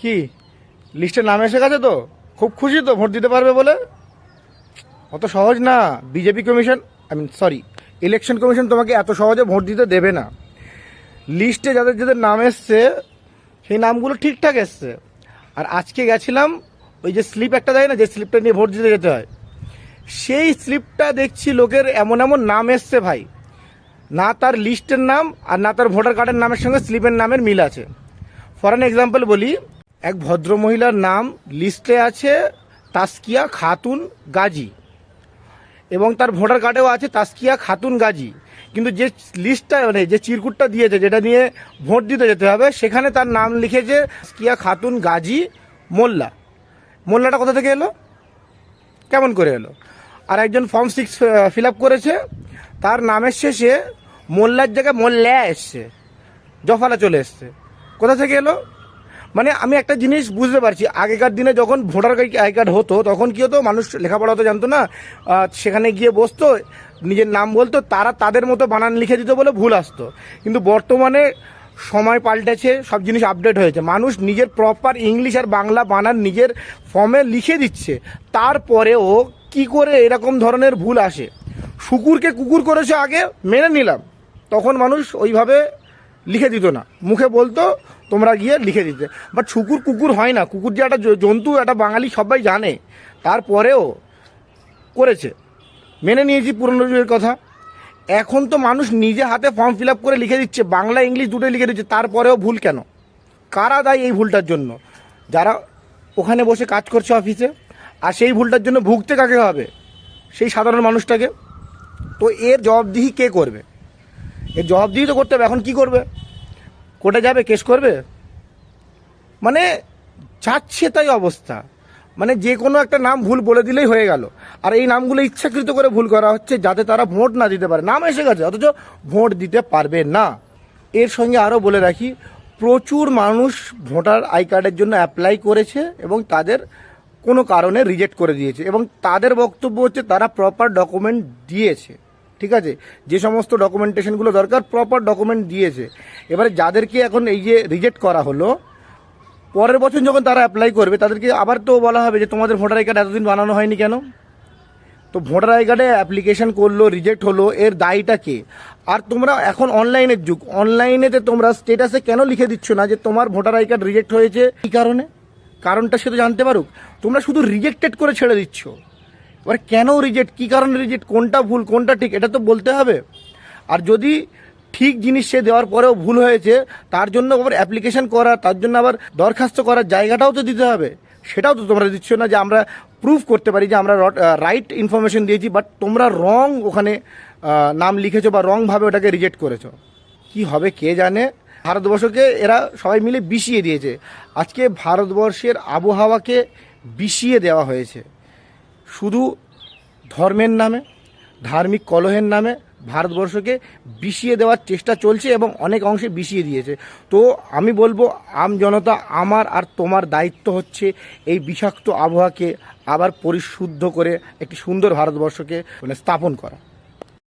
কি লিস্টে নাম এসে গেছে তো? খুব খুশি তো ভোট দিতে পারবে বলে? অত সহজ না। BJP commission, sorry, election commission তোমাকে এত সহজে ভোট দিতে দেবে না। লিস্টে যাদের যাদের নাম এসছে সেই নামগুলো ঠিকঠাক এসছে। আর আজকে গেছিলাম, ওই যে স্লিপ একটা দেয় না, যে স্লিপটা নিয়ে ভোট দিতে যেতে হয়, সেই স্লিপটা দেখছি লোকের এমন এমন নাম এসছে ভাই, না তার লিস্টের নাম আর না তার ভোটার কার্ডের নামের সঙ্গে স্লিপের নামের মিল আছে। ফর অ্যান এক্সাম্পল বলি, এক ভদ্রমহিলার নাম লিস্টে আছে তাসকিয়া খাতুন গাজী, এবং তার ভোটার কার্ডেও আছে তাসকিয়া খাতুন গাজী, কিন্তু যে লিস্টটা মানে যে চিরকুটটা দিয়েছে যেটা নিয়ে ভোট দিতে যেতে হবে, সেখানে তার নাম লিখেছে তাসকিয়া খাতুন গাজী মোল্লা। মোল্লাটা কোথা থেকে এলো? কেমন করে এলো? আর একজন ফর্ম 6 ফিল আপ করেছে, তার নামের শেষে মোল্লার জায়গায় মোল্লা এসছে, জফালা চলে এসছে। কোথা থেকে এলো? মানে আমি একটা জিনিস বুঝতে পারছি, আগেকার দিনে যখন ভোটার আই কার্ড হতো তখন কী হতো, মানুষ লেখাপড়া হতো জানতো না, সেখানে গিয়ে বসতো, নিজের নাম বলতো, তারা তাদের মতো বানান লিখে দিত বলে ভুল আসতো। কিন্তু বর্তমানে সময় পাল্টেছে, সব জিনিস আপডেট হয়েছে, মানুষ নিজের প্রপার ইংলিশ আর বাংলা বানান নিজের ফর্মে লিখে দিচ্ছে। তারপরেও কি করে এরকম ধরনের ভুল আসে? শুকুরকে কুকুর করেছে আগে মেনে নিলাম, তখন মানুষ ওইভাবে লিখে দিত না, মুখে বলতো, তোমরা গিয়ে লিখে দিতে। বাট শুকুর কুকুর হয় না, কুকুর যে একটা জন্তু, একটা বাঙালি সবাই জানে, তারপরেও করেছে, মেনে নিয়েছি পুরনো যুগের কথা। এখন তো মানুষ নিজে হাতে ফর্ম ফিল আপ করে লিখে দিচ্ছে, বাংলা ইংলিশ দুটোই লিখে দিচ্ছে, তারপরেও ভুল কেন? কারা দায়ী এই ভুলটার জন্য? যারা ওখানে বসে কাজ করছে অফিসে। আর সেই ভুলটার জন্য ভুগতে কাকে হবে? সেই সাধারণ মানুষটাকে। তো এর জবাবদিহি কে করবে? এর জবাবদিহি তো করতে হবে। এখন কি করবে? কোর্টে যাবে, কেস করবে? মানে যাচ্ছে তাই অবস্থা, মানে যে কোনো একটা নাম ভুল বলে দিলেই হয়ে গেল। আর এই নামগুলো ইচ্ছাকৃত করে ভুল করা হচ্ছে যাতে তারা ভোট না দিতে পারে। নাম এসে গেছে অথচ ভোট দিতে পারবে না। এর সঙ্গে আরও বলে রাখি, প্রচুর মানুষ ভোটার আই কার্ডের জন্য অ্যাপ্লাই করেছে এবং তাদের কোনো কারণে রিজেক্ট করে দিয়েছে, এবং তাদের বক্তব্য হচ্ছে তারা প্রপার ডকুমেন্ট দিয়েছে, ঠিক আছে, যে সমস্ত ডকুমেন্টেশনগুলো দরকার প্রপার ডকুমেন্ট দিয়েছে। এবারে যাদেরকে এখন এই যে রিজেক্ট করা হলো, পরের বছর যখন তারা অ্যাপ্লাই করবে তাদেরকে আবার তো বলা হবে যে তোমাদের ভোটার আই কার্ড এতদিন বানানো হয়নি কেন? তো ভোটার আই কার্ডে অ্যাপ্লিকেশন করলো, রিজেক্ট হলো, এর দায়টা কে? আর তোমরা এখন অনলাইনের যুগ, অনলাইনেতে তোমরা স্টেটাসে কেন লিখে দিচ্ছ না যে তোমার ভোটার আই কার্ড রিজেক্ট হয়েছে, কী কারণে? কারণটা সে তো জানতে পারুক। তোমরা শুধু রিজেক্টেড করে ছেড়ে দিচ্ছ। এবার কেন রিজেক্ট, কী কারণে রিজেক্ট, কোনটা ভুল কোনটা ঠিক, এটা তো বলতে হবে। আর যদি ঠিক জিনিস সে দেওয়ার পরেও ভুল হয়েছে, তার জন্য আবার অ্যাপ্লিকেশন করা, তার জন্য আবার দরখাস্ত করার জায়গাটাও তো দিতে হবে। সেটাও তো তোমরা দিচ্ছ না, যে আমরা প্রুফ করতে পারি যে আমরা রাইট ইনফরমেশন দিয়েছি, বাট তোমরা রং ওখানে নাম লিখেছো বা রংভাবে ওটাকে রিজেক্ট করেছো। কি হবে কে জানে। ভারতবর্ষকে এরা সবাই মিলে বিষিয়ে দিয়েছে। আজকে ভারতবর্ষের আবহাওয়াকে বিষিয়ে দেওয়া হয়েছে শুধু ধর্মের নামে, ধার্মিক কলহের নামে। ভারতবর্ষকে বিষিয়ে দেওয়ার চেষ্টা চলছে এবং অনেক অংশে বিষিয়ে দিয়েছে। তো আমি বলবো, জনতা, আমার আর তোমার দায়িত্ব হচ্ছে এই বিষাক্ত আবহাওয়াকে আবার পরিশুদ্ধ করে একটি সুন্দর ভারতবর্ষকে স্থাপন করা।